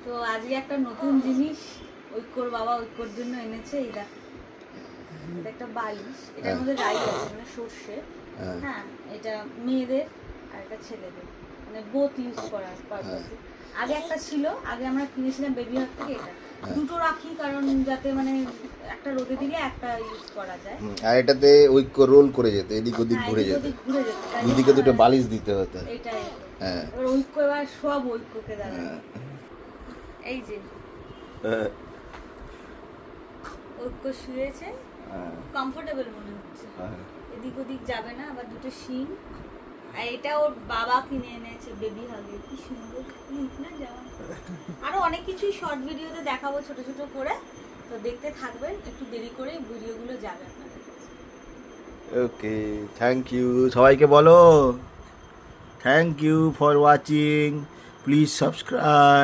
তো আজকে একটা নতুন জিনিস ঐক্যর বাবা ঐক্যর জন্য এনেছে। এই দেখ, এটা একটা বালিশ, এটার মধ্যে রাইস আছে মানে সর্ষে। হ্যাঁ, এটা মেয়েদের আর একটা ছেলেদের, মানে বোথ ইউজ করার পারপাসে। আগে একটা ছিল, আগে আমরা কিনেছিলাম বেবি হাট থেকে। এটা দুটো রাখি, কারণ যাতে মানে একটা রোদে দিলে একটা ইউজ করা যায়। আর এটাতে ঐক্য রোল করে যেত, এদিক ওদিক ঘুরে যেত, দুদিকে দুটো বালিশ দিতে হতো। এটাই। হ্যাঁ, এবার ঐক্য এবার সব ঐক্যকে দাঁড়ায়। এই যে ঐক্য শুয়েছে, কমফোর্টেবল মনে হচ্ছে, এদিক ওদিক যাবে না। আবার দুটো শিং, আর এটা ওর বাবা কিনে এনেছে বেবি হাগে। কি সুন্দর ক্লিপ না জামা। আরো অনেক কিছুই শর্ট ভিডিওতে দেখাবো ছোট ছোট করে, তো দেখতে থাকবেন। একটু দেরি করে ভিডিওগুলো যাবে আপনাদের কাছে। ওকে, থ্যাংক ইউ সবাইকে বলো, thank you for watching, please subscribe.